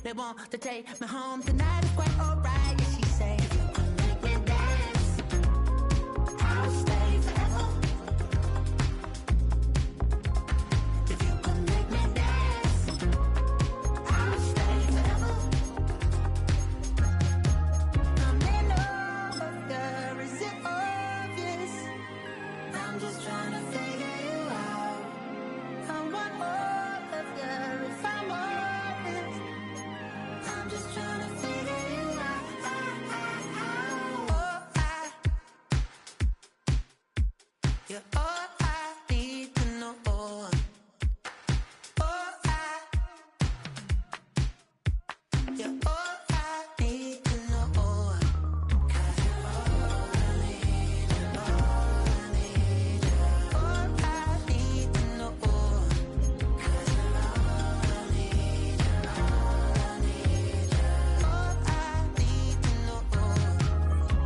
They want to take me home tonight. It's quite alright. Yeah, she say, if you can make me dance, I'll stay forever. If you can make me dance, I'll stay forever. I'm in over, is it obvious? I'm just trying to figure you out. I want all of you if I'm honest. I'm just trying to figure you out. Oh, you're all I need to know. Oh, you're all I need to know. 'Cause you're all I need, you're all I need, you're all I need to know. 'Cause you're all I need, you're all I need, you're all I need to know.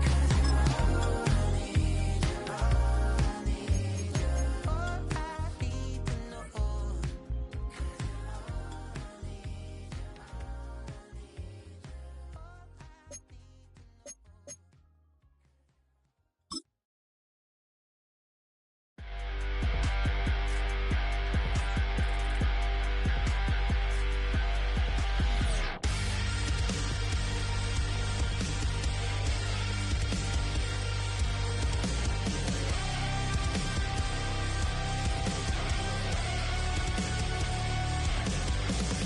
'Cause you're all I need, you're all I need, you're all I need to know. 'Cause you're all I need,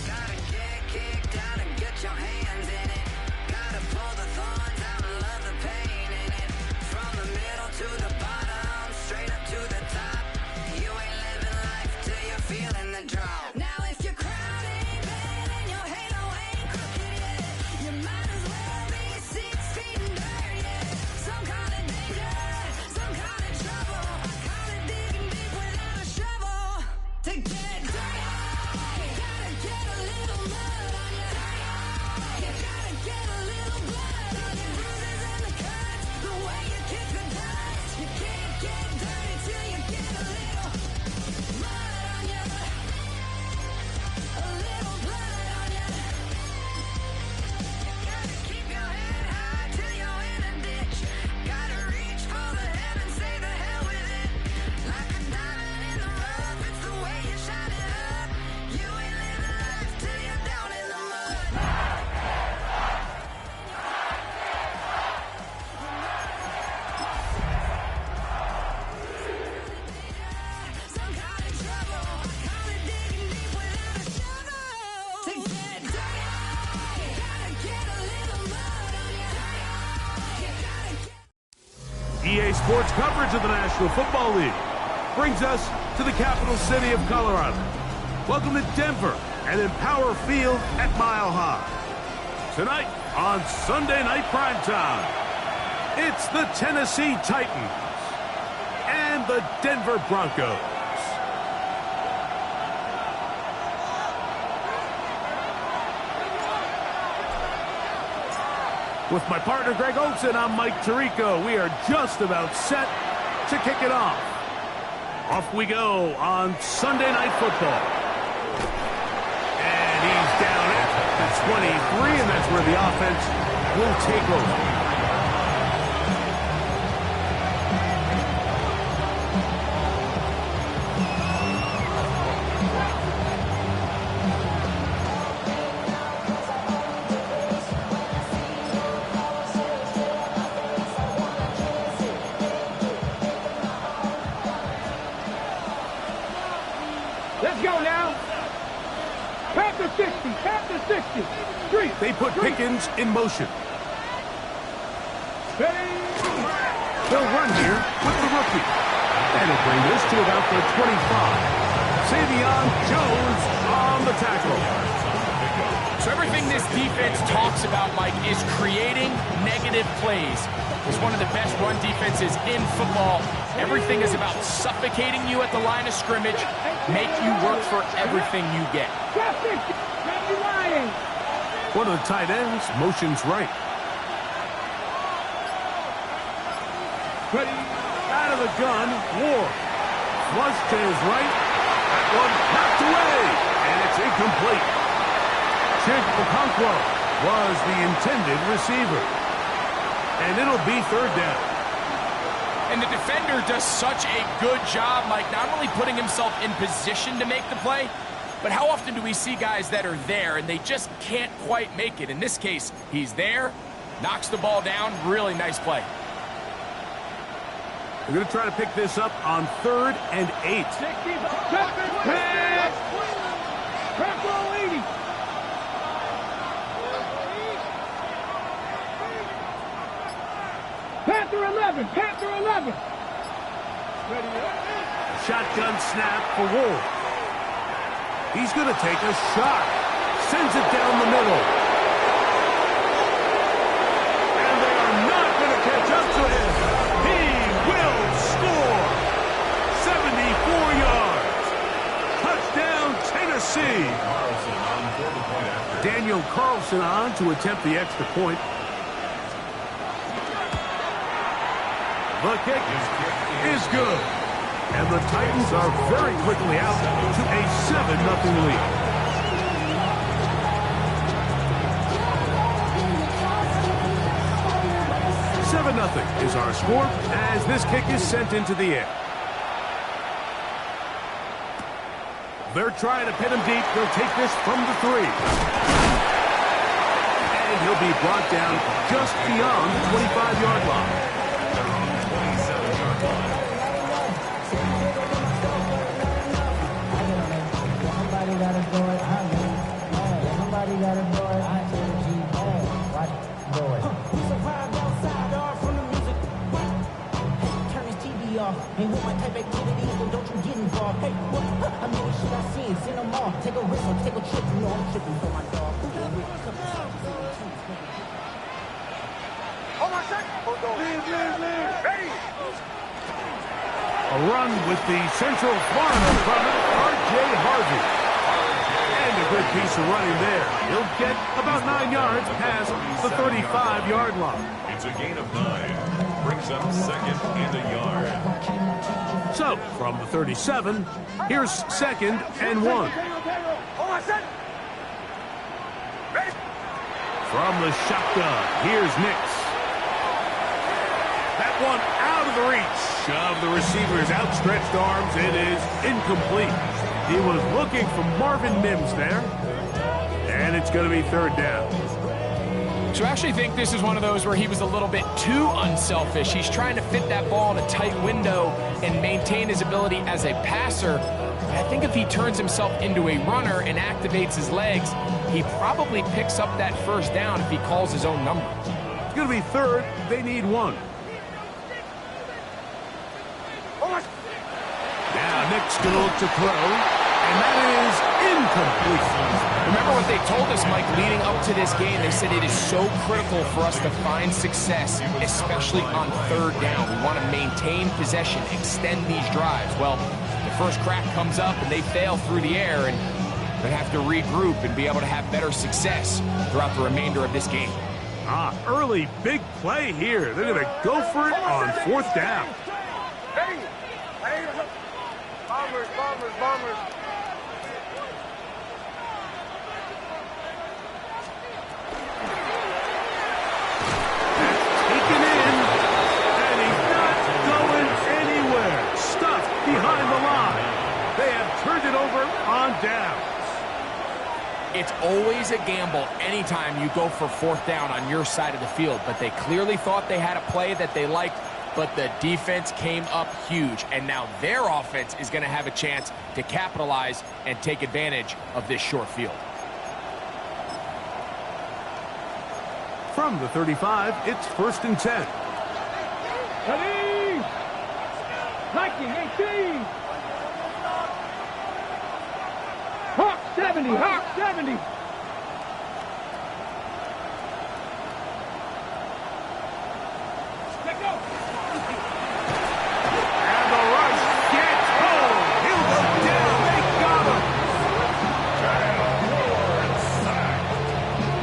Gotta get kicked out and get your hands in it. Gotta pull the thorns out and love the pain in it. From the middle to the bottom, straight up to the top. You ain't living life till you're feeling the drop. Now if your crown ain't bad and your halo ain't crooked yet, you might as well be 6 feet in dirt yet. Some kind of danger, some kind of trouble. I call it digging deep without a shovel. To get dirty, you gotta get a little mud on you. You gotta get a little blood on your bruises and the cuts. The way you kick the dust. You can't get dirty till you get a little mud on you. A little blood on you. Gotta keep your head high till you're in a ditch. Gotta reach for the heavens, say the hell with it. Like a diamond in the rough, it's the way you shine it up. You ain't living life till you're down in the mud. Some kind of trouble. I call it digging deep without a shovel. To get dirty, you gotta get a little mud on you. You gotta get EA Sports coverage of the National Football League brings us to the capital city of Colorado. Welcome to Denver and Empower Field at Mile High. Tonight on Sunday Night Primetime, it's the Tennessee Titans and the Denver Broncos. With my partner Greg Olson, I'm Mike Tirico. We are just about set to kick it off. Off we go on Sunday Night Football. And he's down at the 23, and that's where the offense will take over. Let's go now. Panther 60, Panther 60. Street. They put Pickens in motion. Ready. They'll run here with the rookie. And he'll bring this to about the 25. Savion Jones on the tackle. So everything this defense talks about, Mike, is creating negative plays. It's one of the best run defenses in football. Everything is about suffocating you at the line of scrimmage, make you work for everything you get. One of the tight ends motions right. Ready. Out of the gun, Ward. Flush to his right. That one knocked away, and it's incomplete. Chig Okonkwo was the intended receiver. And it'll be third down. And the defender does such a good job, Mike, not only putting himself in position to make the play, but how often do we see guys that are there and they just can't quite make it? In this case, he's there, knocks the ball down, really nice play. We're going to try to pick this up on 3rd and 8. Panther 11, Panther 11. Shotgun snap for Wolf. He's going to take a shot. Sends it down the middle. And they are not going to catch up to him. He will score. 74 yards. Touchdown, Tennessee. Daniel Carlson on to attempt the extra point. The kick is good. And the Titans are very quickly out to a 7-0 lead. $7-0 is our score as this kick is sent into the air. They're trying to pin him deep. They'll take this from the 3. And he'll be brought down just beyond the 25-yard line. Ain't with my type activities, so don't you get involved. Hey, what? I mean, what should I see? Send them off. Take a risk or take a trip. You know I'm tripping for my dog. Hold on a second. Leave. Ready. A run with the Central Florida runner, R.J. Harvey. And a good piece of running there. He'll get about 9 yards past the 35-yard line. It's a gain of 9. Brings up 2nd and a yard. So, from the 37, here's 2nd and 1. Hold on a second. Ready. From the shotgun, here's Nix. That one out of the reach of the receiver's outstretched arms. It is incomplete. He was looking for Marvin Mims there. And it's going to be 3rd down. So I actually think this is one of those where he was a little bit too unselfish. He's trying to fit that ball in a tight window and maintain his ability as a passer. But I think if he turns himself into a runner and activates his legs, he probably picks up that 1st down if he calls his own number. It's going to be 3rd. They need 1. Now Nick's going to look to throw, and that is incomplete. Remember what they told us, Mike, leading up to this game. They said it is so critical for us to find success, especially on 3rd down. We want to maintain possession, extend these drives. Well, the first crack comes up, and they fail through the air, and they have to regroup and be able to have better success throughout the remainder of this game. Early big play here. They're going to go for it on 4th down. Ready. Bombers. Taken in, and he's not going anywhere. Stuffed behind the line. They have turned it over on downs. It's always a gamble anytime you go for 4th down on your side of the field, but they clearly thought they had a play that they liked, but the defense came up huge, and now their offense is going to have a chance to capitalize and take advantage of this short field. From the 35, it's 1st and 10. Ready. Nike 18. Hawk 70. Hawk 70. Let go. And the rush gets home. He'll go down. They got him.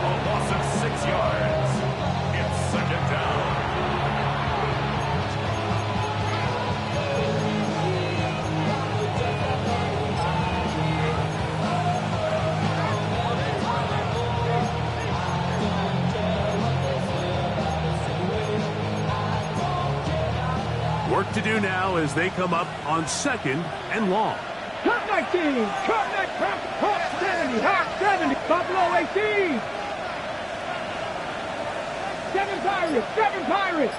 A loss of 6 yards. It's 2nd down. Work to do now as they come up on second and long. Cut 19. Cut 19. Hawk 70. Hawk 70. Buffalo 18. 7 Pirates. 7 Pirates.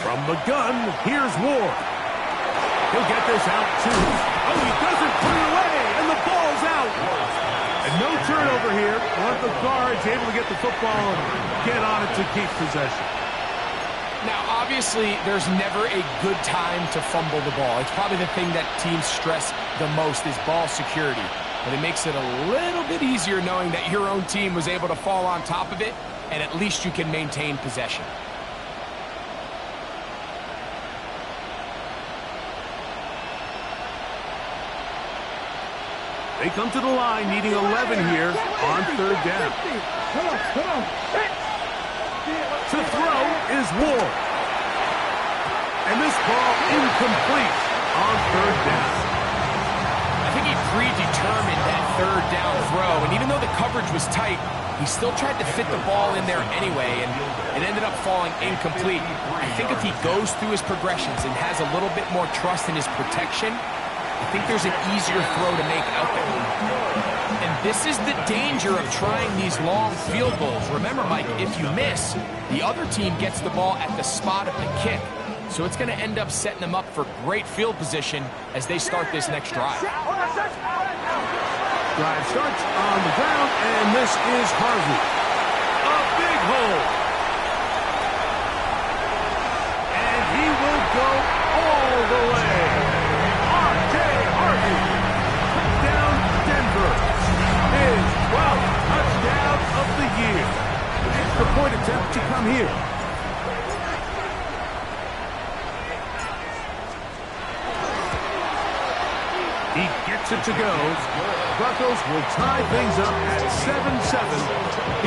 From the gun, here's Ward. He'll get this out, too. Oh, he doesn't put it away, and the ball's out. And no turnover here. Want the guards able to get the football and get on it to keep possession. Now, obviously, there's never a good time to fumble the ball. It's probably the thing that teams stress the most is ball security. But it makes it a little bit easier knowing that your own team was able to fall on top of it, and at least you can maintain possession. They come to the line needing 11 here on third down. Come on. To throw is Ward. And this ball incomplete on third down. I think he predetermined that third down throw, and even though the coverage was tight, he still tried to fit the ball in there anyway, and it ended up falling incomplete. I think if he goes through his progressions and has a little bit more trust in his protection, I think there's an easier throw to make out there. And this is the danger of trying these long field goals. Remember, Mike, if you miss, the other team gets the ball at the spot of the kick. So it's going to end up setting them up for great field position as they start this next drive. Drive starts on the ground, and this is Harvey. A big hole. And he will go all the way. R.J. Harvey. Touchdown, Denver. His 12th touchdown of the year. Extra point attempt to come here. He gets it to go. Broncos will tie things up at 7-7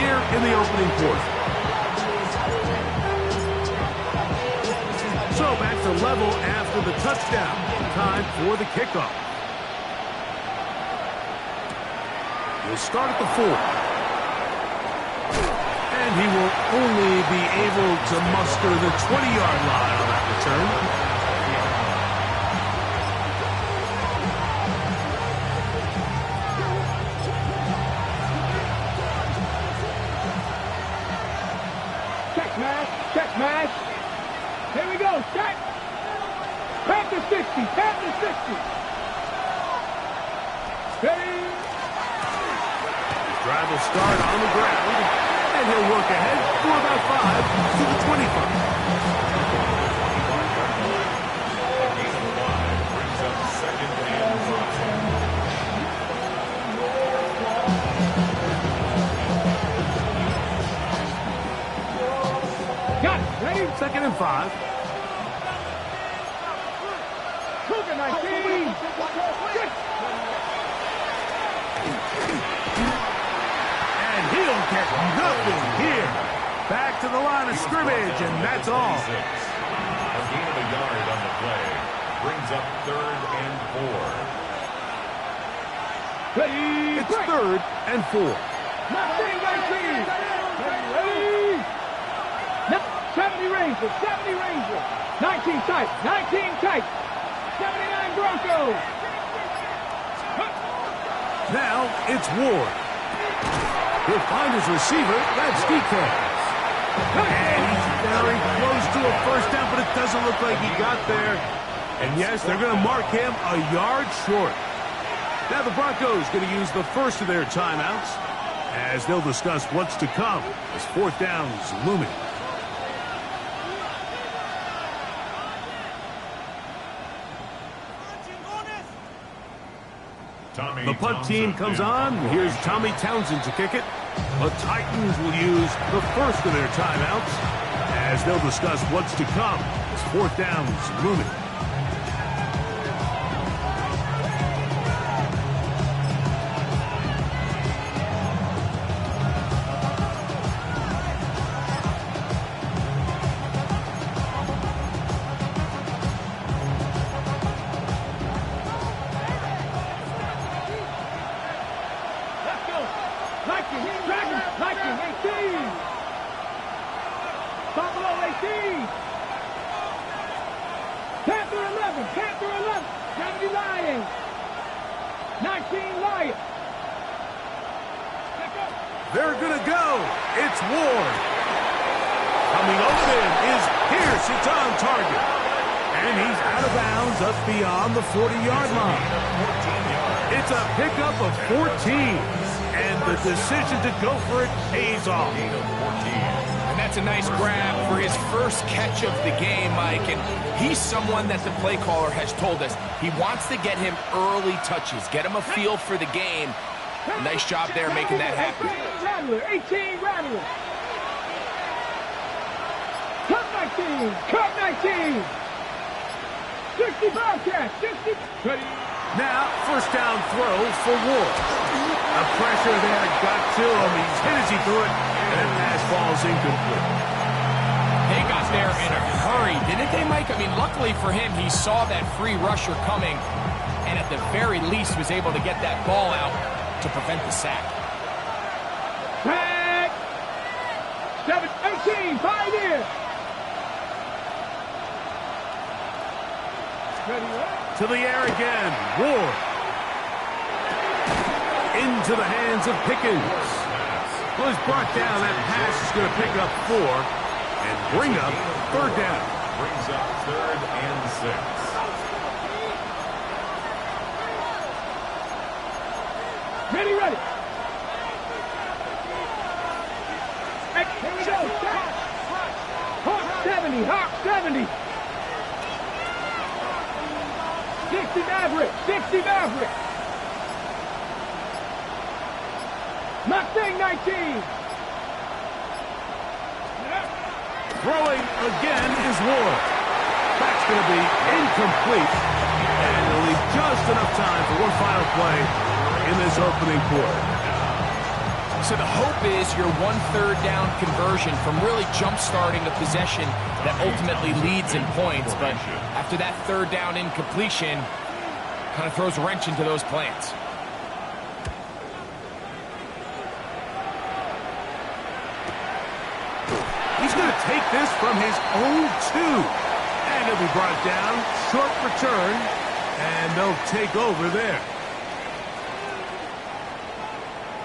here in the opening quarter. So back to level after the touchdown. Time for the kickoff. He'll start at the 4. And he will only be able to muster the 20-yard line on that return. Check match. Here we go. Check. Panther 60. Panther 60. Ready. Drive will start on the ground, and he'll work ahead for about 5 to the 25. Brings up second and 5. Got it. Ready. Second and 5. Cougar 19. And he'll get nothing here. Back to the line of scrimmage, and that's all. A gain of a yard on the play. Brings up third and 4. Ready. It's third and 4. 19. Ready. 70 Rangers. 70 Rangers. 19 tight. 19 tight. 79 Broncos. Now it's Ward. He'll find his receiver. That's DK. And he's very close to a first down, but it doesn't look like he got there. And yes, they're going to mark him a yard short. Now the Broncos going to use the first of their timeouts as they'll discuss what's to come as fourth down is looming. The punt team comes on. Here's Tommy Townsend to kick it. The Titans will use the first of their timeouts as they'll discuss what's to come as fourth down is looming. Lightning 18. 18. Panther 11. Panther 11. 70 Lions. 19 Lions. They're going to go. It's Ward. Coming over him is Pierce. It's on target. And he's out of bounds up beyond the 40-yard line. It's a pickup of 14. And the decision to go for it pays off. And that's a nice grab for his first catch of the game, Mike. And he's someone that the play caller has told us he wants to get him early touches, get him a feel for the game. Nice job there making that happen. 18 Rattler. Cut 19. Cut 19. 60 Bobcats. 60. Now, first down throw for Ward. The pressure there got to him. He's hit as he threw it, and that pass falls incomplete. They got there in a hurry, didn't they, Mike? I mean, luckily for him, he saw that free rusher coming, and at the very least was able to get that ball out to prevent the sack. Tag. 18. Pioneer. To the air again. Ward. Into the hands of Pickens. Was brought down. That pass is going to pick up 4 and bring up third down. Brings up 3rd and 6. Ready, ready. Here we go. Hawk 70. Hawk 70. 60 Maverick. 60 Maverick. Mustang 19. Throwing again is Ward. That's going to be incomplete. And they'll leave just enough time for one final play in this opening quarter. So the hope is your 1/3 down conversion from really jump-starting a possession that ultimately leads in points. But after that 3rd down incompletion, kind of throws a wrench into those plans. He's going to take this from his own 2. And he'll be brought down. Short return. And they'll take over there.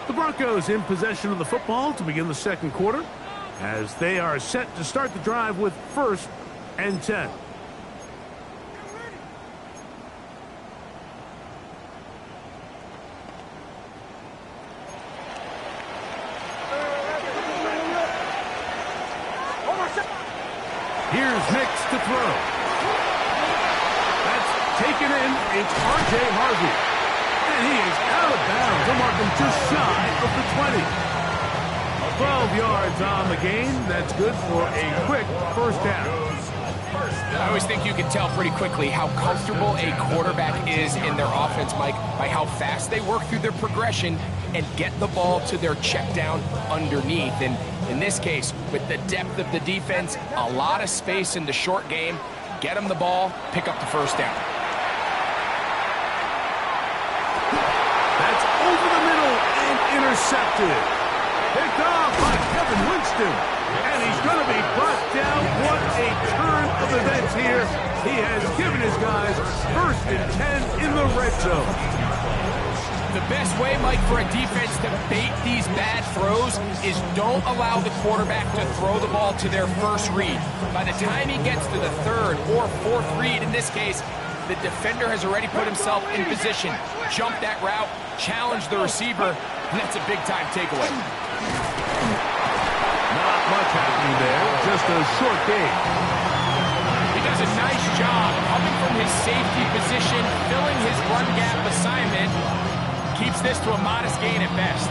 The Broncos in possession of the football to begin the second quarter as they are set to start the drive with 1st and 10. Here's Nix to throw. That's taken in. It's R.J. Harvey. And he is out of bounds. They'll mark him just shy of the 20. 12 yards on the gain. That's good for a quick first down. I always think you can tell pretty quickly how comfortable a quarterback is in their offense, Mike, by how fast they work through their progression and get the ball to their check down underneath. And in this case, with the depth of the defense, a lot of space in the short game, get them the ball, pick up the first down. That's over the middle and intercepted. Picked off by Kevin Winston. And he's going to be brought down. What a turn of events here. He has given his guys 1st and 10 in the red zone. The best way, Mike, for a defense to bait these bad throws is don't allow the quarterback to throw the ball to their first read. By the time he gets to the 3rd or 4th read, in this case, the defender has already put himself in position. Jump that route, challenge the receiver, and that's a big-time takeaway. Not much happening there, just a short game. He does a nice job coming from his safety position, filling his run gap assignment. Keeps this to a modest gain at best.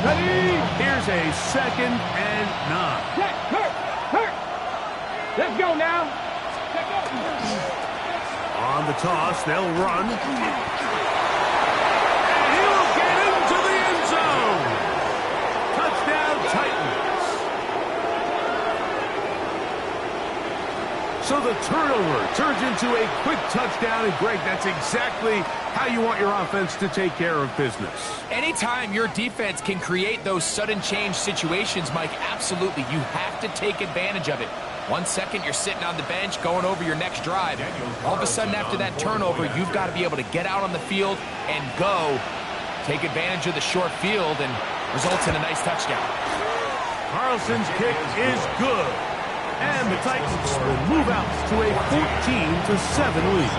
Ready. Here's a 2nd and 9. Hurt. Let's go now. On the toss, they'll run. And he'll get into the end zone. Touchdown, Titans. So the turnover turns into a quick touchdown. And Greg, that's exactly how you want your offense to take care of business. Anytime your defense can create those sudden change situations, Mike, absolutely, you have to take advantage of it. 1 second, you're sitting on the bench going over your next drive. All of a sudden, after that turnover, you've got to be able to get out on the field and go. Take advantage of the short field and results in a nice touchdown. Carlson's kick is good. And the Titans will move out to a 14-7 lead.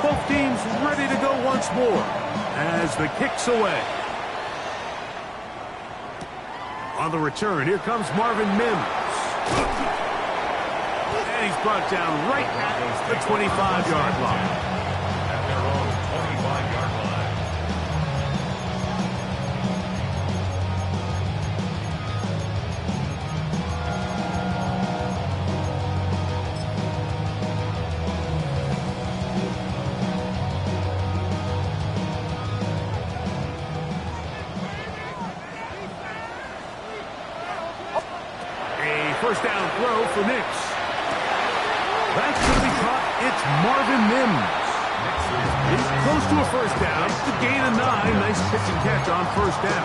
Both teams ready to go once more as the kick's away. On the return, here comes Marvin Mims. And he's brought down right at the 25-yard line. At their own 25-yard line. First down throw for Nix. That's going to be caught. It's Marvin Mims. He's close to a first down. The gain of 9. Nice pitch and catch on first down.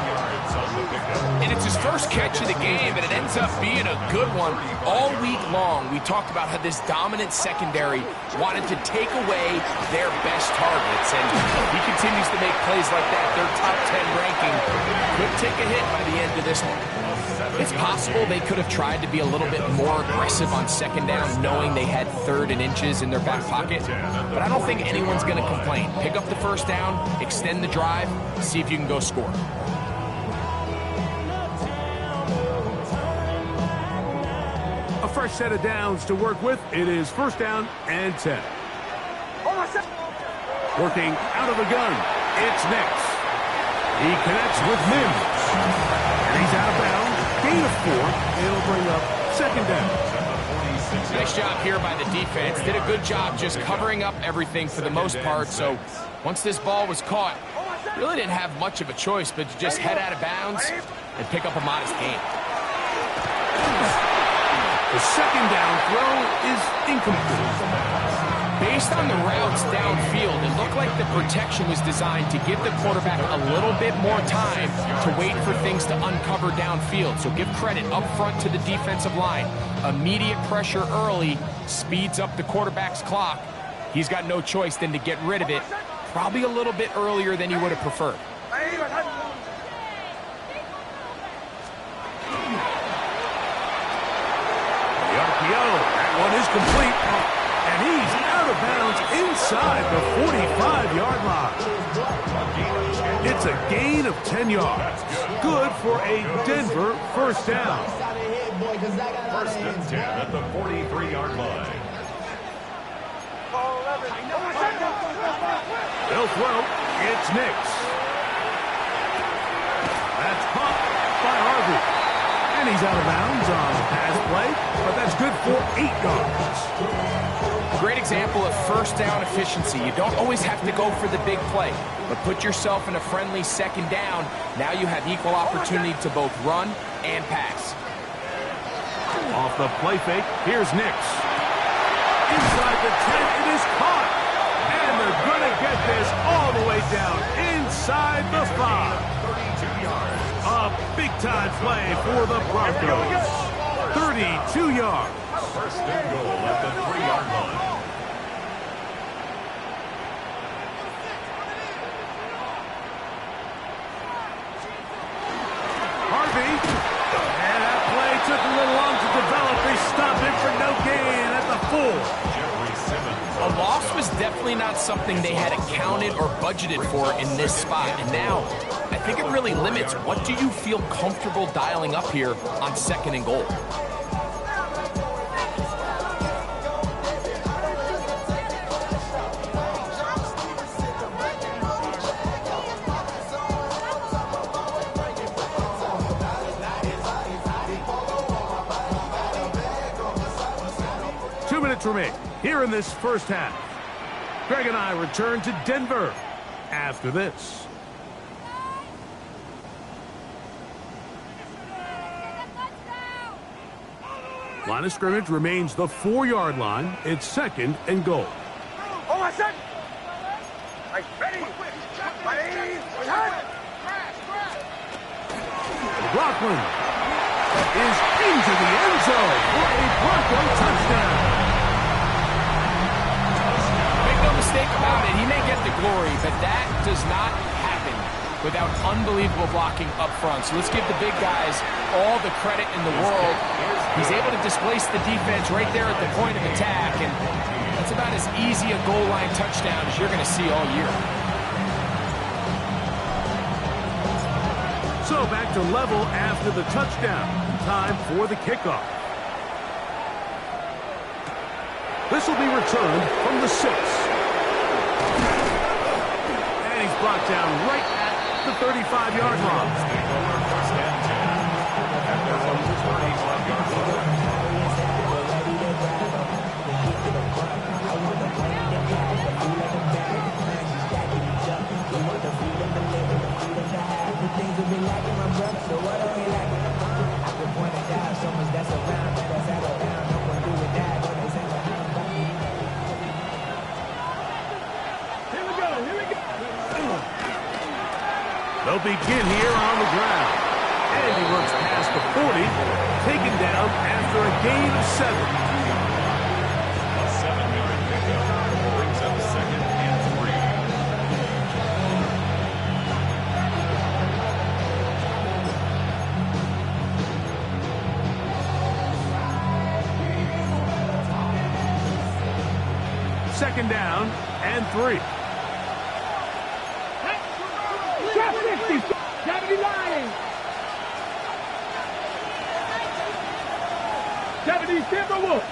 And it's his first catch of the game, and it ends up being a good one. All week long, we talked about how this dominant secondary wanted to take away their best targets, and he continues to make plays like that. Their top 10 ranking could take a hit by the end of this one. It's possible they could have tried to be a little bit more aggressive on second down, knowing they had 3rd and inches in their back pocket. But I don't think anyone's going to complain. Pick up the first down, extend the drive, see if you can go score. A fresh set of downs to work with. It is first down and 10. Working out of the gun. It's Nix. He connects with Mims. And he's out of bounds. Gain of 4. It'll bring up second down. Nice job here by the defense. Did a good job just covering up everything for the most part. So once this ball was caught, really didn't have much of a choice but to just head out of bounds and pick up a modest gain. The second down throw is incomplete. Based on the routes downfield, it looked like the protection was designed to give the quarterback a little bit more time to wait for things to uncover downfield. So give credit up front to the defensive line. Immediate pressure early speeds up the quarterback's clock. He's got no choice than to get rid of it, probably a little bit earlier than he would have preferred. The RPO, that one is complete. And he's out of bounds inside the 45-yard line. It's a gain of 10 yards. Good for a Denver first down. First and 10 at the 43-yard line. They'll throw. It's Nix. That's caught by Harvey. And he's out of bounds on the pass play, but that's good for 8 yards. Great example of first down efficiency. You don't always have to go for the big play, but put yourself in a friendly second down. Now you have equal opportunity to both run and pass. Off the play fake, here's Nix. Inside the 10, it is caught. And they're going to get this all the way down inside the 5. A big-time play for the Broncos. 32 yards. First and goal at the 3-yard line. Harvey. And that play took a little long to develop. They stop him for no gain at the 4. Jeffrey Simmons. A loss was definitely not something they had accounted or budgeted for in this spot. And now, I think it really limits what do you feel comfortable dialing up here on second and goal. Remain here in this first half. Greg and I return to Denver after this. Line of scrimmage remains the 4-yard line. It's 2nd and goal. Oh, my son! Ready? Rockland is into the end zone for a Bronco touchdown. Make no mistake about it, he may get the glory, but that does not happen without unbelievable blocking up front. So let's give the big guys all the credit in the world. He's able to displace the defense right there at the point of attack, and that's about as easy a goal line touchdown as you're going to see all year. So back to level after the touchdown. Time for the kickoff. This will be returned from the 6. And he's brought down right at the 35-yard line. First and 10 at their own 35-yard line. They'll begin here on the ground. And he runs past the 40, taken down after a gain of 7. A 7-yard pickup brings up 2nd and 3. Second down and 3. Shot 60, 79. 70 Timberwolves.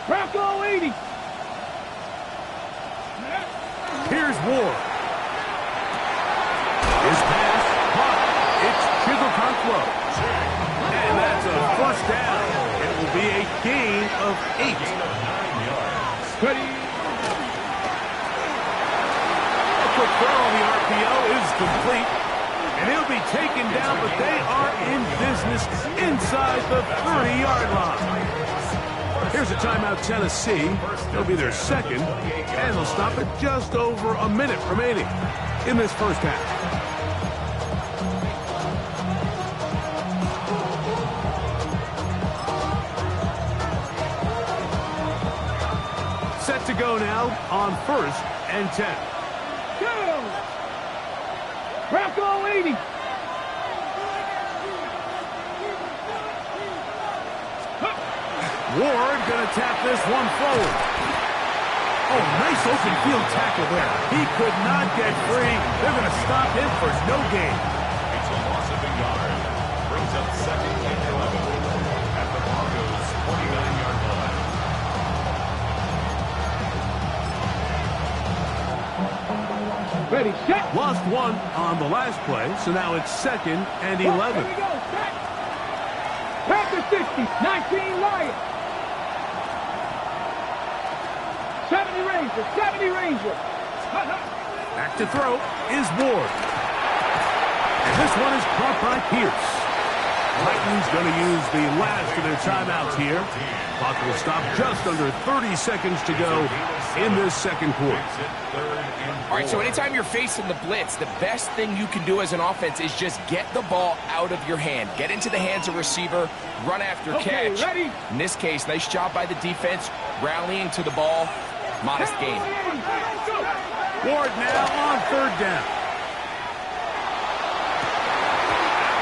Bronco 80. Here's Ward. His pass caught. It's Chigokonkwo. And that's a first down. It will be a gain of 8. 9 yards. Ready? Quick throw on the RPO is complete, and he'll be taken down, but they are in business inside the 30-yard line. Here's a timeout, Tennessee. It'll be their second, and they'll stop it just over a minute remaining in this first half. Set to go now on 1st and 10. Bronco 80. Ward going to tap this one forward. Oh, nice open field tackle there. He could not get free. They're going to stop him for no gain. It's a loss of a yard. Brings up 2nd and 11 at the Broncos' 49-yard line. Ready, set. Lost one on the last play, so now it's 2nd and 11. Here we go, set. Panther 60, 19 Lions. 70 Rangers, 70 Rangers. Back to throw is Ward. And this one is caught by Pierce. Titans going to use the last of their timeouts here. Clock will stop just under 30 seconds to go in this second quarter. All right, so anytime you're facing the blitz, the best thing you can do as an offense is just get the ball out of your hand. Get into the hands of receiver, run after catch. Ready? In this case, nice job by the defense, rallying to the ball. Modest gain. Ward now on 3rd down.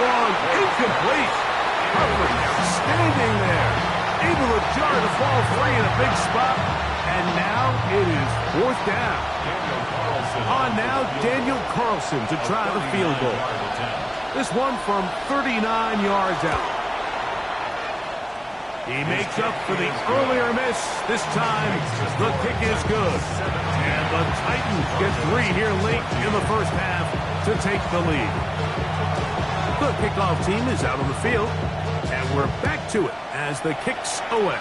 One incomplete. Coverage standing there. Able to jar the ball free in a big spot. And now it is 4th down. On now, Daniel Carlson to try the field goal. This one from 39 yards out. He makes up for the earlier miss. This time, the kick is good. And the Titans get 3 here late in the first half to take the lead. The kickoff team is out on the field, and we're back to it as the kick's away.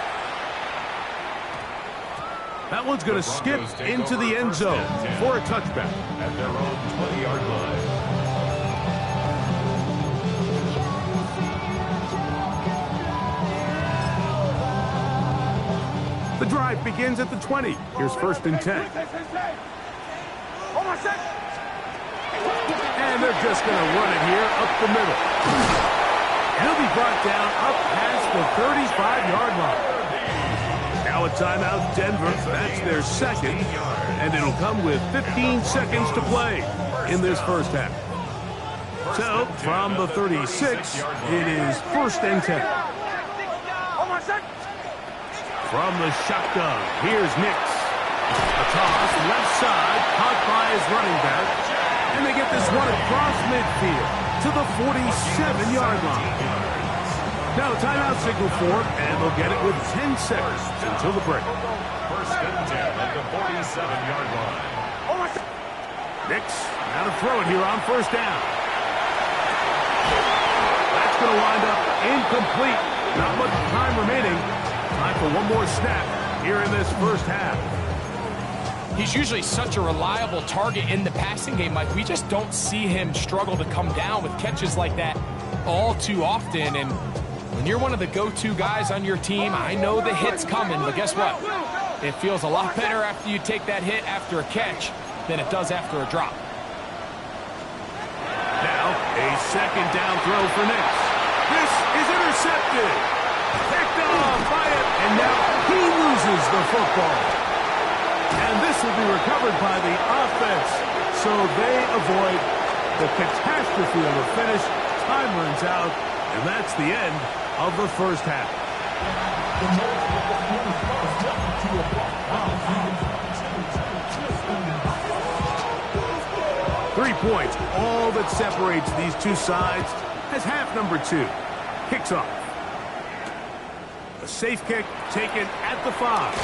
That one's going to skip into the end zone for a touchback. At their own 20-yard line. The drive begins at the 20. Here's 1st and 10. And they're just going to run it here up the middle. He'll be brought down up past the 35-yard line. Now a timeout, Denver. That's their second. And it'll come with 15 seconds to play in this first half. So, from the 36, it is 1st and 10. From the shotgun, here's Nix. A toss, left side, caught by his running back. And they get this one across midfield to the 47-yard line. Now, timeout signal for him, and they'll get it with 10 seconds until the break. 1st and 10 at the 47-yard line. Nix, now to throw it here on 1st down. That's going to wind up incomplete. Not much time remaining. Time for one more snap here in this first half. He's usually such a reliable target in the passing game, Mike. We just don't see him struggle to come down with catches like that all too often. And when you're one of the go-to guys on your team, I know the hit's coming, but guess what? It feels a lot better after you take that hit after a catch than it does after a drop. Now, a 2nd down throw for Nix. This is intercepted. Picked off by it, and now he loses the football. And this will be recovered by the offense, so they avoid the catastrophe of a finish. Time runs out, and that's the end of the first half. 3 points, all that separates these two sides as half number 2 kicks off. A safe kick taken at the 5.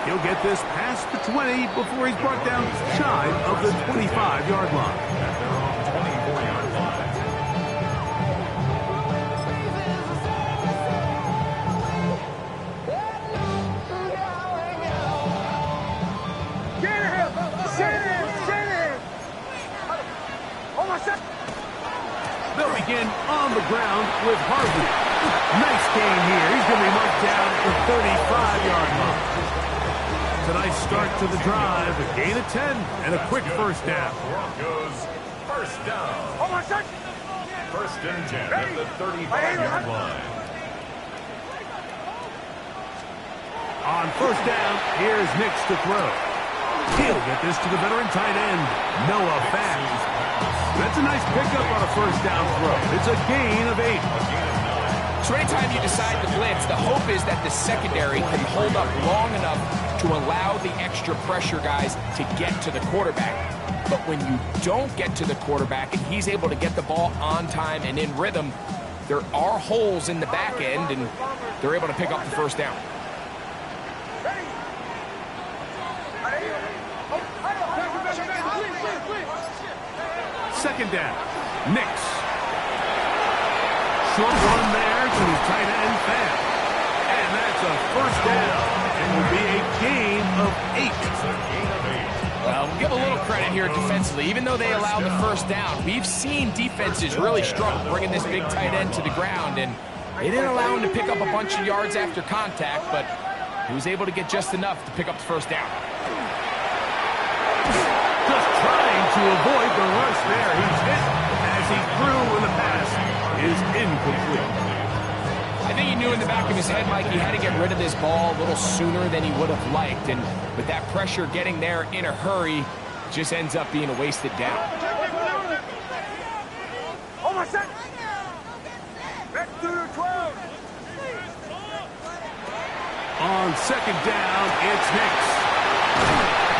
He'll get this past the 20 before he's brought down shy of the 25-yard line. At their own 24-yard line. They'll begin on the ground with Harvey. Nice gain here. He's going to be marked down at the 35-yard line. It's a nice start to the drive. A gain of 10 and a quick first down. Broncos, 1st down. 1st and 10 at the 35-yard line. On 1st down, here's Nix to throw. He'll get this to the veteran tight end, Noah Fant. That's a nice pickup on a 1st down throw. It's a gain of 8. So anytime you decide to blitz, the hope is that the secondary can hold up long enough to allow the extra pressure guys to get to the quarterback. But when you don't get to the quarterback and he's able to get the ball on time and in rhythm, there are holes in the back end, and they're able to pick up the 1st down. Second down, Nix. Short run there to his tight end, Fant. And that's a 1st down. And will be a gain of 8. Well, we'll give a little credit here defensively. Even though they allowed the 1st down, we've seen defenses really struggle bringing this big tight end to the ground. And they didn't allow him to pick up a bunch of yards after contact, but he was able to get just enough to pick up the 1st down. Just trying to avoid the rush there. He's hit as he threw, and the pass is incomplete. I think he knew in the back of his head, Mike, he had to get rid of this ball a little sooner than he would have liked. And with that pressure getting there in a hurry, it just ends up being a wasted down. On 2nd down, it's Nix.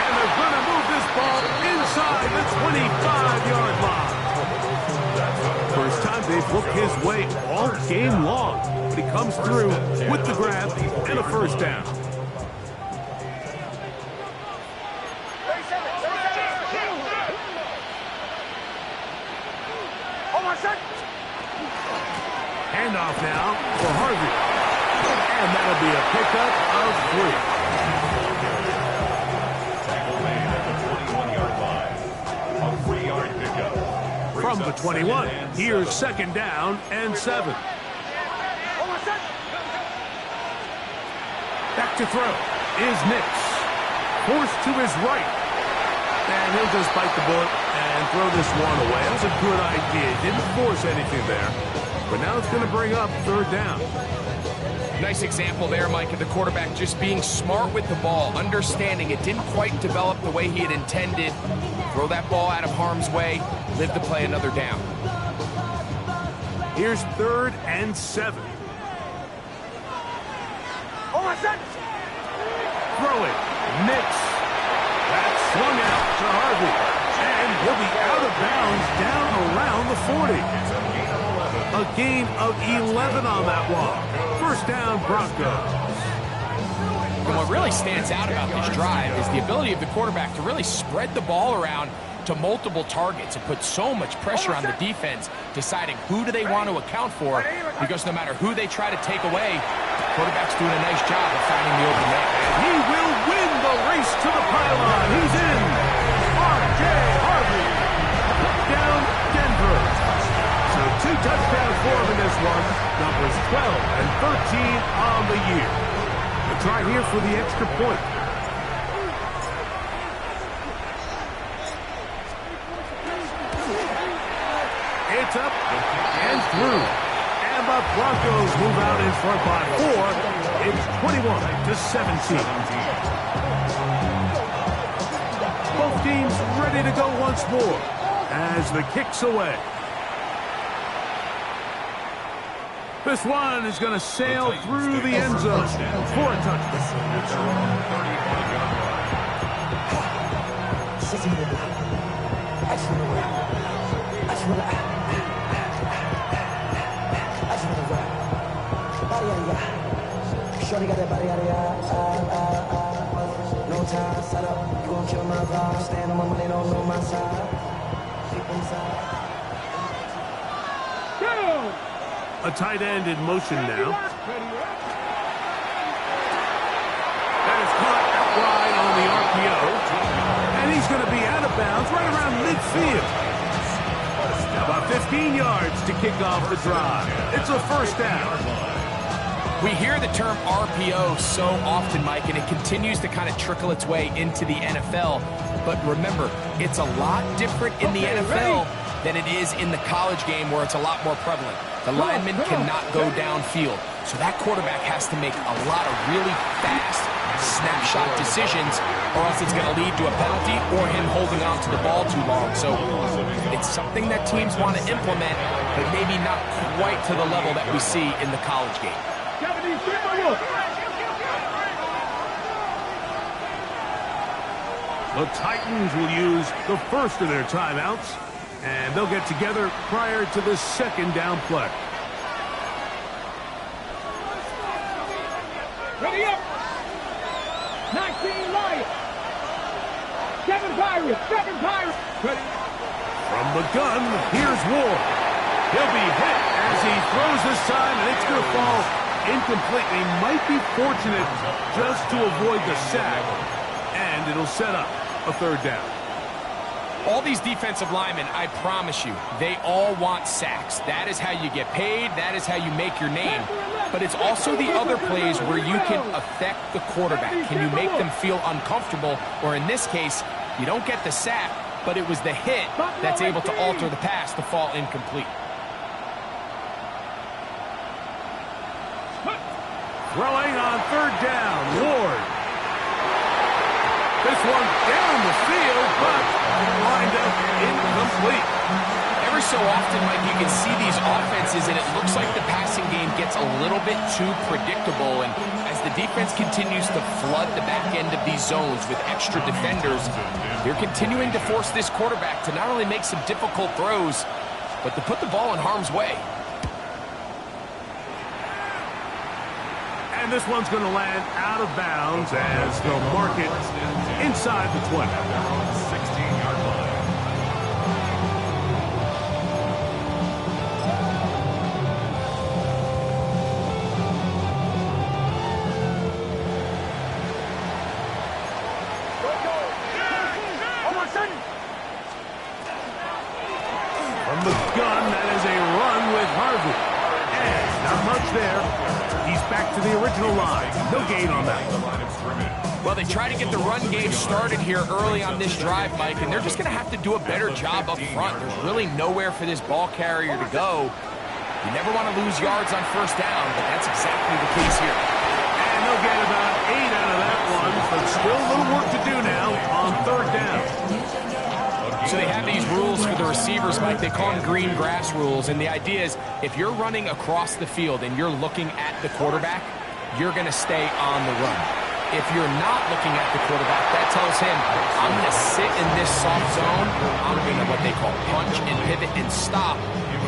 And they're going to move this ball inside the 25-yard line. First time they've looked his way all game long, but he comes through with the grab and a 1st down. Handoff now for Harvey. And that'll be a pickup of 3. Tackle made at the 21-yard line. A 3-yard pickup. From the 21, here's 2nd down and 7. Back to throw. is Nix. Forced to his right. And he'll just bite the bullet and throw this one away. That was a good idea. Didn't force anything there. But now it's going to bring up third down. Nice example there, Mike, of the quarterback just being smart with the ball, understanding it didn't quite develop the way he had intended. Throw that ball out of harm's way, live to play another down. Here's 3rd and 7. Throw it. Nix. That's swung out to Harvey. And he'll be out of bounds down around the 40. A gain of 11 on that one. First down, Broncos. And what really stands out about this drive is the ability of the quarterback to really spread the ball around to multiple targets and put so much pressure on the defense, deciding who do they want to account for, because no matter who they try to take away, the quarterback's doing a nice job of finding the open man. He will win the race to the pylon. He's in. R.J. Harvey. Down Denver. So 2 touchdowns for him in this one. Numbers 12 and 13 on the year. A try here for the extra point. It's up and through. And the Broncos move out in front by 4. It's 21-17. Both teams ready to go once more as the kick's away. This one is going to sail through the end zone for a Shorty got that body, no time, set up, you gon' kill my vibe. Stand on my money, don't know my side. Deep inside. A tight end in motion now. That is caught out wide on the RPO. And he's going to be out of bounds right around midfield. About 15 yards to kick off the drive. It's a first down. We hear the term RPO so often, Mike, and it continues to kind of trickle its way into the NFL. But remember, it's a lot different in the NFL than it is in the college game, where it's a lot more prevalent. The lineman cannot go downfield, so that quarterback has to make a lot of really fast snapshot decisions, or else it's going to lead to a penalty or him holding on to the ball too long. So it's something that teams want to implement, but maybe not quite to the level that we see in the college game. The Titans will use the first of their timeouts, and they'll get together prior to the second down play. Ready up. 19 Lions. 7 Pirates. 7 Pirates. Ready. From the gun, here's Ward. He'll be hit as he throws this time, and it's going to fall incomplete. He might be fortunate just to avoid the sack, and it'll set up a third down. All these defensive linemen, I promise you, they all want sacks. That is how you get paid. That is how you make your name. But it's also the other plays where you can affect the quarterback. Can you make them feel uncomfortable? Or in this case, you don't get the sack, but it was the hit that's able to alter the pass to fall incomplete. Throwing on third down, Ward. This one down the field, but lined up incomplete. Every so often, Mike, you can see these offenses, and it looks like the passing game gets a little bit too predictable. And as the defense continues to flood the back end of these zones with extra defenders, they're continuing to force this quarterback to not only make some difficult throws, but to put the ball in harm's way. And this one's going to land out of bounds as they'll mark it inside the 20. 16-yard line. From the gun, that is a run with Harvey. And not much there. He's back to the original line. No gain on that. The line of scrimmage. they try to get the run game started here early on this drive, Mike, and they're just going to have to do a better job up front. There's really nowhere for this ball carrier to go. You never want to lose yards on first down, but that's exactly the case here. And they'll get about 8 out of that one, but still a little work to do now on third down. So they have these rules for the receivers, Mike. They call them green grass rules, and the idea is if you're running across the field and you're looking at the quarterback, you're going to stay on the run. If you're not looking at the quarterback, that tells him, I'm going to sit in this soft zone. I'm going to what they call punch and pivot and stop.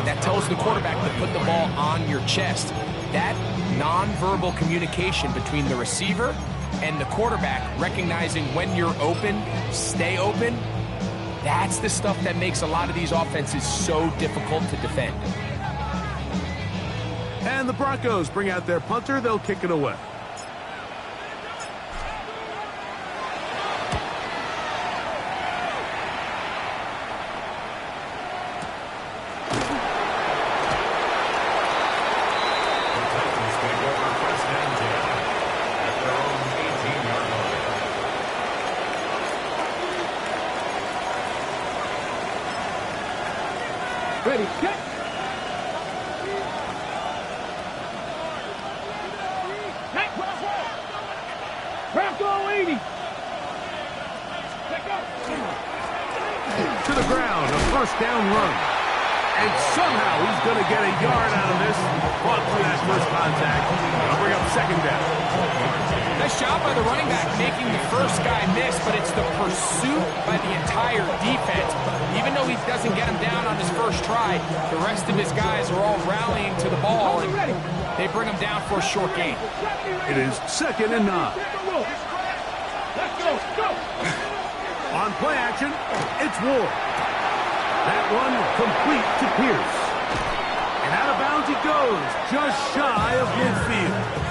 That tells the quarterback to put the ball on your chest. That nonverbal communication between the receiver and the quarterback, recognizing when you're open, stay open, that's the stuff that makes a lot of these offenses so difficult to defend. And the Broncos bring out their punter. They'll kick it away. Ready, set. Bronco 80. To the ground, a first down run. And somehow he's going to get a yard out of this. Fought through that first contact. They'll bring up second down. Nice job by the running back making the first guy miss, but it's the pursuit by the entire defense. Even though he doesn't get him down on his first try, the rest of his guys are all rallying to the ball, and they bring him down for a short gain. It is 2nd and 9. Let's go. On play action, it's Ward. That one complete to Pierce. And out of bounds he goes, just shy of midfield.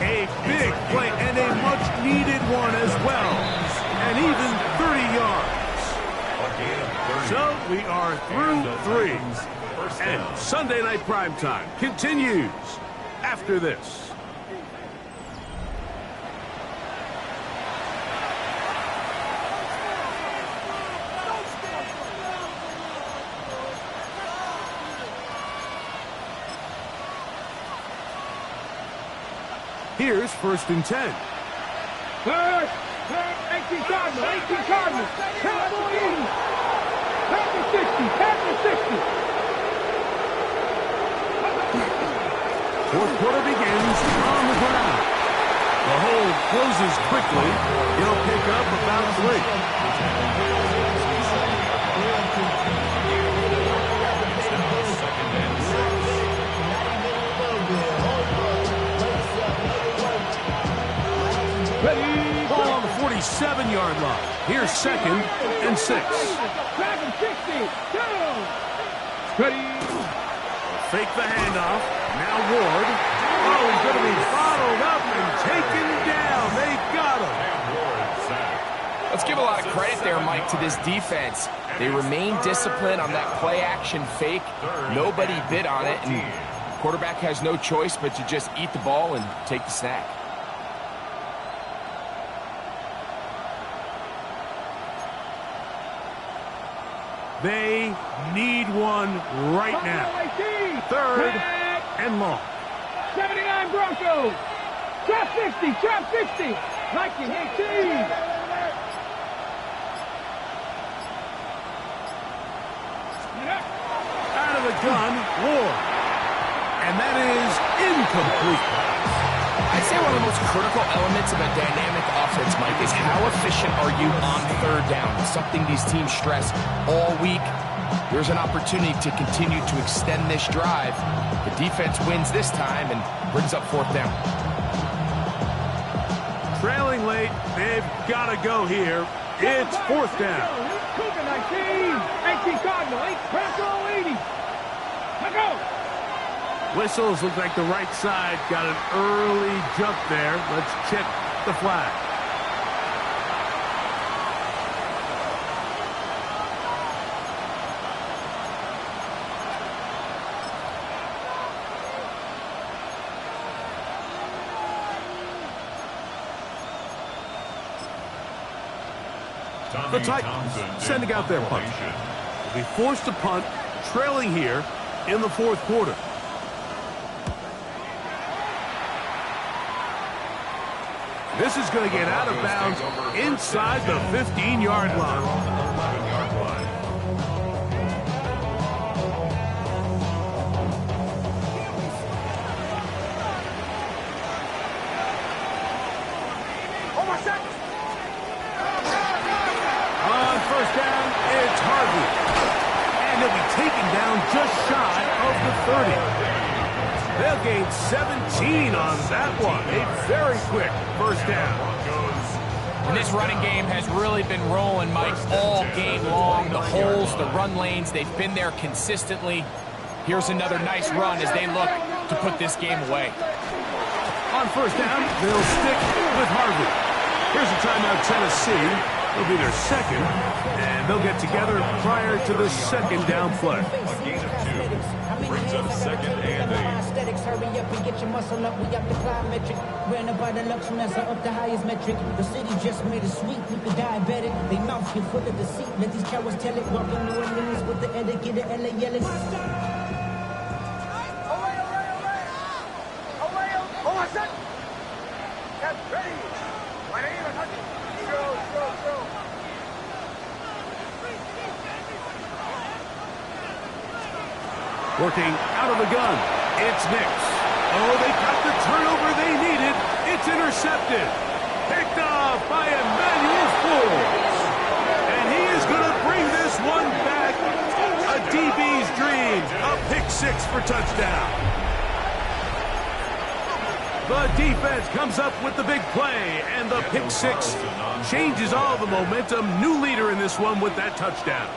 A big play and a much-needed one as well. And even 30 yards. So we are through 3. And Sunday Night Primetime continues after this. Here's 1st and 10. Third, 18 Cardinals, 18 Cardinals. Cowboy 80. Pack the 60, pack the 60. Fourth quarter begins on the ground. The hold closes quickly. He'll pick up about 3. Ball on the 47-yard line. Here's 2nd and 6. Pack the 60. Go. Ready. Fake the handoff. Now Ward. Oh, he's going to be bottled up and taken down. They got him. Let's give a lot of credit there, Mike, to this defense. They remain disciplined on that play-action fake. Nobody bid on it, and the quarterback has no choice but to just eat the ball and take the sack. They need one right now. 3rd and long. 79 Broncos. Trap 60, trap 60. Viking 18. Out of the gun, Ward. And that is incomplete. I'd say one of the most critical elements of a dynamic offense, Mike, is how efficient are you on third down? It's something these teams stress all week. Here's an opportunity to continue to extend this drive. The defense wins this time and brings up 4th down. Trailing late, they've got to go here. It's 4th down. Cougar 19. 18 Cardinal. 8 Bronco 80. Let's go. Whistles look like the right side got an early jump there. Let's check the flag. The Titans sending out their punt. Will be forced to punt, trailing here in the fourth quarter. This is going to get out of bounds inside the 15-yard line. On first down, it's Harvey. And he'll be taken down just shy of the 30. They'll gain 17 on that one. A very quick first down. And this running game has really been rolling, Mike, all game long. The holes, the run lanes, they've been there consistently. Here's another nice run as they look to put this game away. On first down, they'll stick with Harvey. Here's a timeout, Tennessee. It'll be their second, and they'll get together prior to the second down play. A gain of 2 brings up second and 8. Hurry up and get your muscle up. We got the plyometric. Ran about the lux when that's up the highest metric. The city just made it sweet. We could diabetic. They mouth get full of deceit. Let these cowards tell it. Walking New Orleans with the etiquette of LA yelling. Working out of the gun, it's Nix. Oh, they got the turnover they needed. It's intercepted. Picked off by Emmanuel Forbes. And he is going to bring this one back. A DB's dream. A pick six for touchdown. The defense comes up with the big play, and the pick six changes all the momentum. New leader in this one with that touchdown.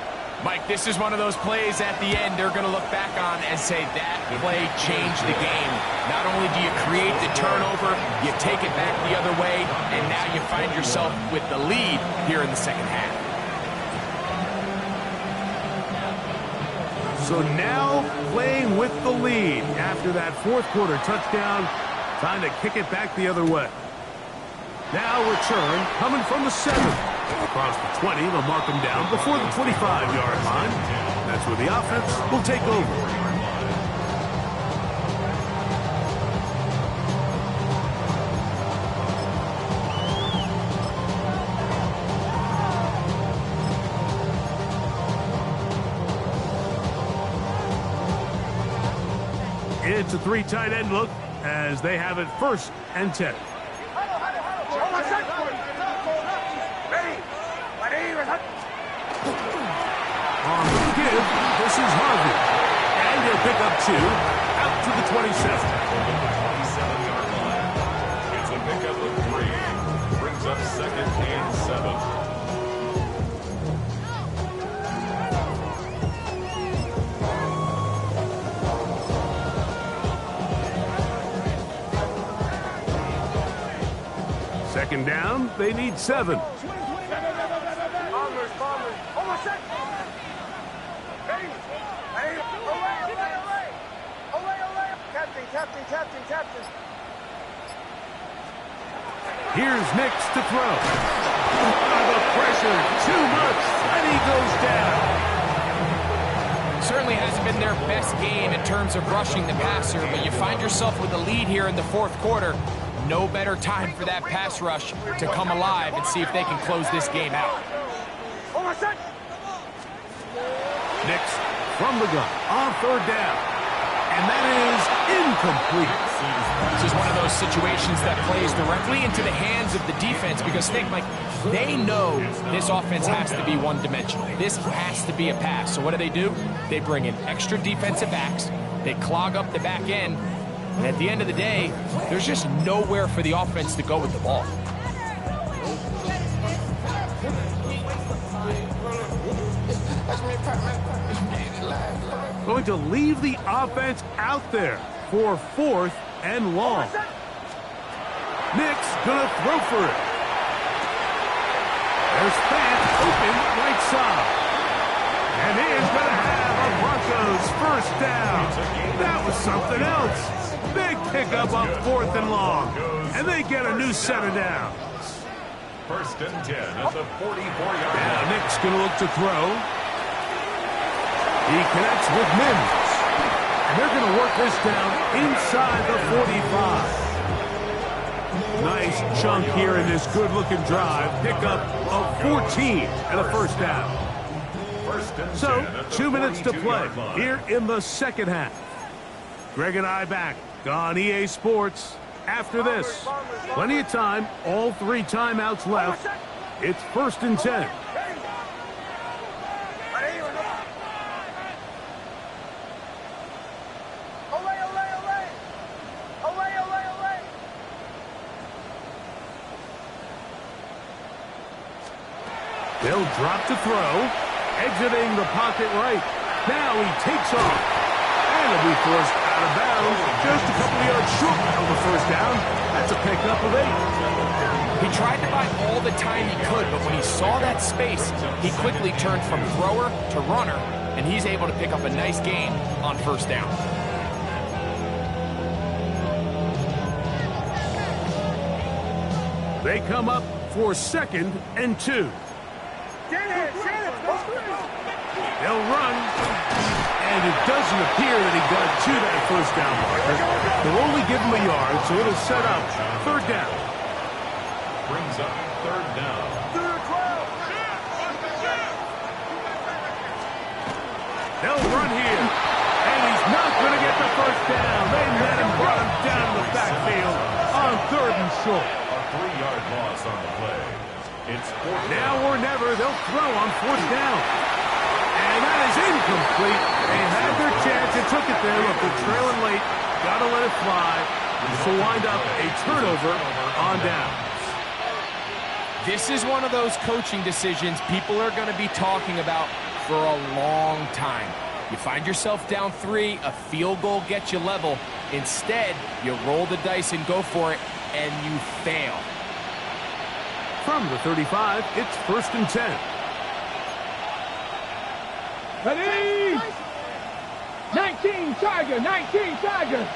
Mike, this is one of those plays at the end they're going to look back on and say that play changed the game. Not only do you create the turnover, you take it back the other way, and now you find yourself with the lead here in the second half. So now playing with the lead after that fourth quarter touchdown, time to kick it back the other way. Now return coming from the 7. Across the 20, they'll mark them down before the 25-yard line. That's where the offense will take over. It's a 3 tight end look as they have it 1st and 10. On the give, this is Harvey. And he'll pick up 2 out to the 27. 27-yard line. It's a pickup of 3. Brings up second and 7. Second down, they need 7. Captain. Here's Nix to throw. The pressure, too much, and he goes down. Certainly hasn't been their best game in terms of rushing the passer, but you find yourself with a lead here in the fourth quarter. No better time for that pass rush to come alive and see if they can close this game out. Nix from the gun on 3rd down. And that is incomplete. This is one of those situations that plays directly into the hands of the defense because think, Mike, they know this offense has to be one-dimensional. This has to be a pass. So what do? They bring in extra defensive backs. They clog up the back end. And at the end of the day, there's just nowhere for the offense to go with the ball. Going to leave the offense out there for 4th and long. Nix gonna throw for it. There's Fant open right side. And he is gonna have a Broncos first down. That was something else. Big pickup on 4th and long. And they get a new set of downs. First and 10 at the 44-yard Now line. Nick's going to look to throw. He connects with Mims. And they're going to work this down inside the 45. Nice chunk here in this good-looking drive. Pickup of 14 and a first down. First and 10 So, at the 2 minutes to play 42-yard line. here in the second half. Greg and I back on EA Sports after this. Plenty of time, all 3 timeouts left. It's first and 10. They'll drop to throw, exiting the pocket right. Now he takes off, and he'll be forced out of bounds, just a couple of yards short of the first down. That's a pickup of 8. He tried to buy all the time he could, but when he saw that space, he quickly turned from thrower to runner, and he's able to pick up a nice gain on first down. They come up for second and 2. They'll run, and it doesn't appear that he got to that first down marker. They'll only give him a yard, so it'll set up third down. Brings up third down. They'll run here, and he's not going to get the first down. They let him run down the backfield on third and short. A 3-yard loss on the play. It's fourth Now down. or never, they'll throw on fourth down. And that is incomplete. They had their chance and took it there. Look, they're trailing late. Got to let it fly. This will wind up a turnover on down. This is one of those coaching decisions people are going to be talking about for a long time. You find yourself down 3, a field goal gets you level. Instead, you roll the dice and go for it, and you fail. From the 35, it's first and 10. Ready? 19 Tiger, 19 Tiger.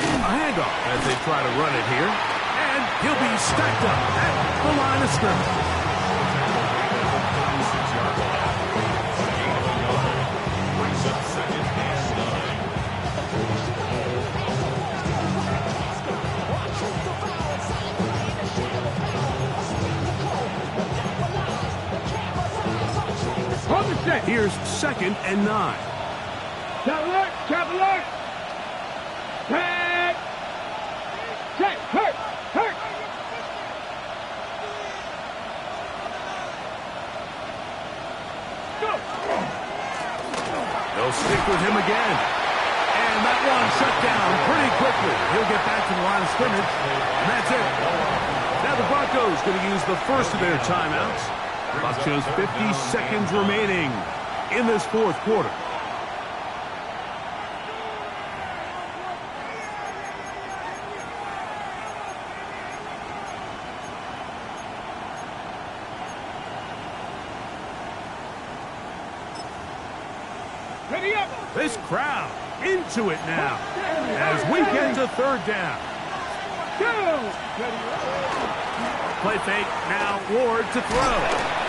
A handoff as they try to run it here. And he'll be stacked up at the line of scrimmage. 6-yard line. Gain of a yard. Brings up second and 9. Hold the set. Here's second and 9. Cap alert, cap alert. Tag. Set, hurt, hurt. Go. They'll stick with him again. And that one shut down pretty quickly. He'll get back to the line of scrimmage, and that's it. Now the Broncos going to use the first of their timeouts. Clock shows 50 seconds remaining in this fourth quarter. Ready up. This crowd into it now as we get to third down. Go. Play fake, now Ward to throw.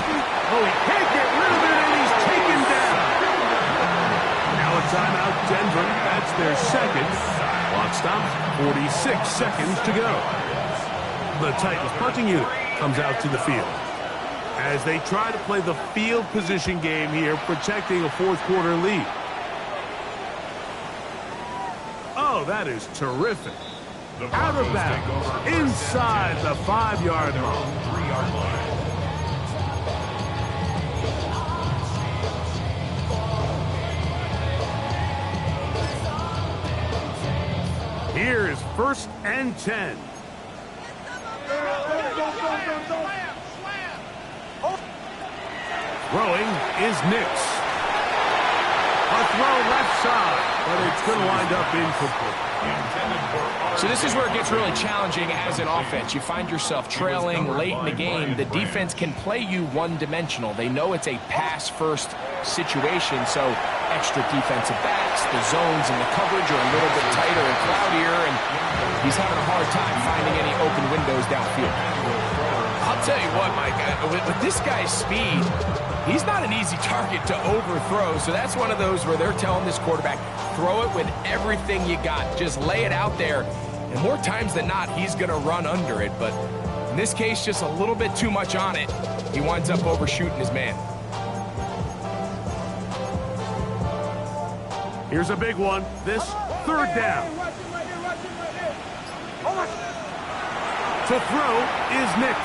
Oh, he can't get rid of it, and he's taken down. Now a timeout, Denver. That's their second. Clock stops, 46 seconds to go. The Titans punting unit comes out to the field as they try to play the field position game here, protecting a fourth quarter lead. Oh, that is terrific. The Out of Broncos take over bounds, first inside and the 10 5-yard their line. own 3-yard line. Here is first and 10. Throwing is Nix. A throw left side, but it's going to wind up incomplete. So this is where it gets really challenging as an offense. You find yourself trailing late in the game. The defense can play you one-dimensional. They know it's a pass-first situation, so extra defensive backs, the zones and the coverage are a little bit tighter and cloudier, and he's having a hard time finding any open windows downfield. tell you what, Mike, with this guy's speed, he's not an easy target to overthrow. So that's one of those where they're telling this quarterback, throw it with everything you got. Just lay it out there. And more times than not, he's going to run under it. But in this case, just a little bit too much on it. He winds up overshooting his man. Here's a big one. This third down. To throw is Nix.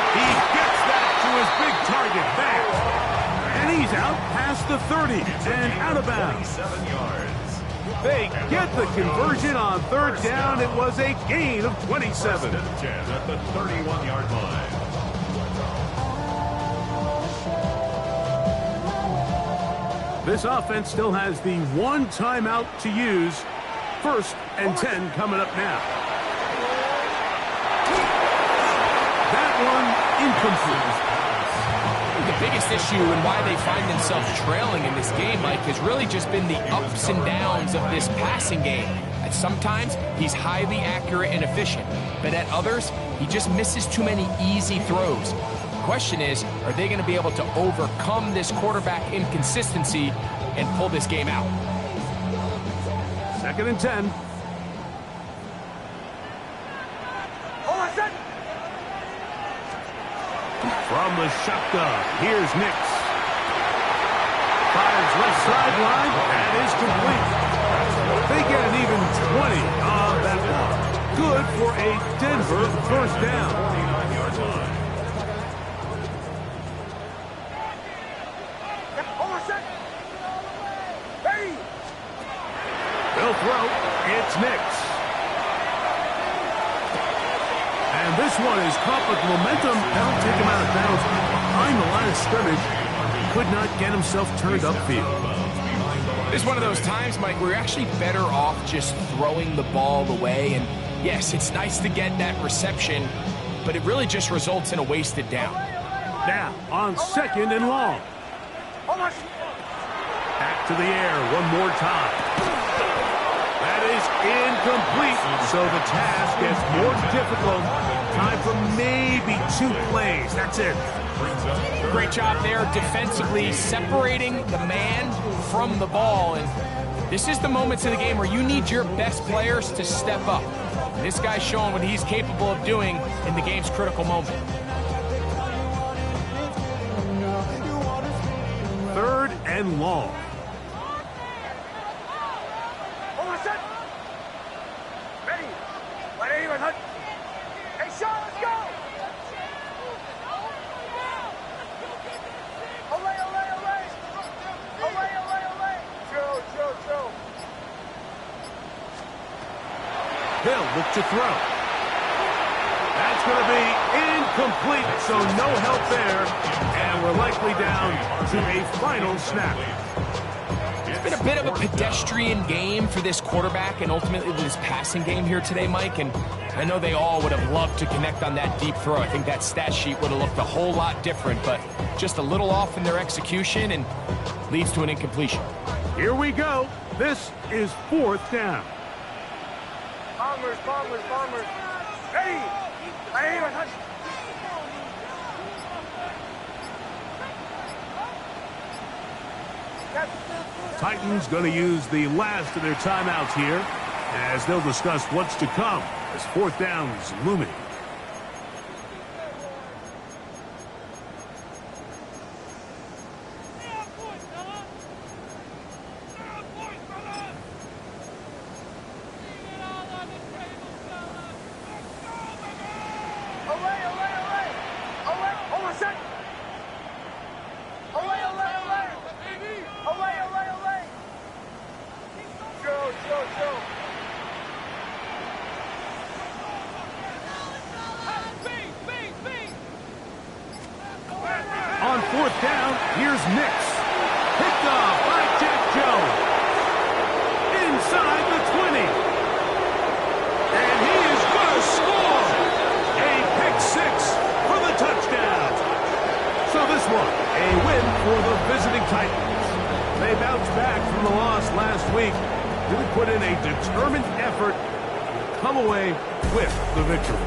He gets that to his big target fast. And he's out past the 30 and out of bounds. 7 yards. They get the conversion on third down. It was a gain of 27. 10 at the 31-yard line. This offense still has the one timeout to use. 1st and 10 coming up now. That one incomplete. The biggest issue and why they find themselves trailing in this game, Mike, has really just been the ups and downs of this passing game. At sometimes, he's highly accurate and efficient, but at others, he just misses too many easy throws. The question is, are they going to be able to overcome this quarterback inconsistency and pull this game out? 2nd and 10. From the shotgun, here's Nix. Fires left sideline. That is complete. They get an even 20 on that one. Good for a Denver first down. 49-yard line. They'll throw. It's Nix. And this one is caught with momentum. That'll take him out of bounds behind the line of scrimmage. Could not get himself turned upfield. It's one of those times, Mike, where you're actually better off just throwing the ball away. And yes, it's nice to get that reception, but it really just results in a wasted down. Now, on 2nd and long. Back to the air one more time. That is incomplete, so the task gets more difficult. Time for maybe 2 plays. That's it. Great job there defensively, separating the man from the ball. And this is the moments in the game where you need your best players to step up. And this guy's showing what he's capable of doing in the game's critical moment. 3rd and long. They'll look to throw. That's going to be incomplete, so no help there. And we're likely down to a final snap. It's been a bit of a pedestrian game for this quarterback and ultimately this passing game here today, Mike. And I know they all would have loved to connect on that deep throw. I think that stat sheet would have looked a whole lot different, but just a little off in their execution and leads to an incompletion. Here we go. This is 4th down. Bombers. Hey! Titans going to use the last of their timeouts here as they'll discuss what's to come as 4th down is looming. On 4th down, here's Nix. Picked off by Jack Jones. Inside the 20. And he is going to score. A pick 6 for the touchdown. So this one, a win for the visiting Titans. They bounced back from the loss last week. Really put in a determined effort to come away with the victory.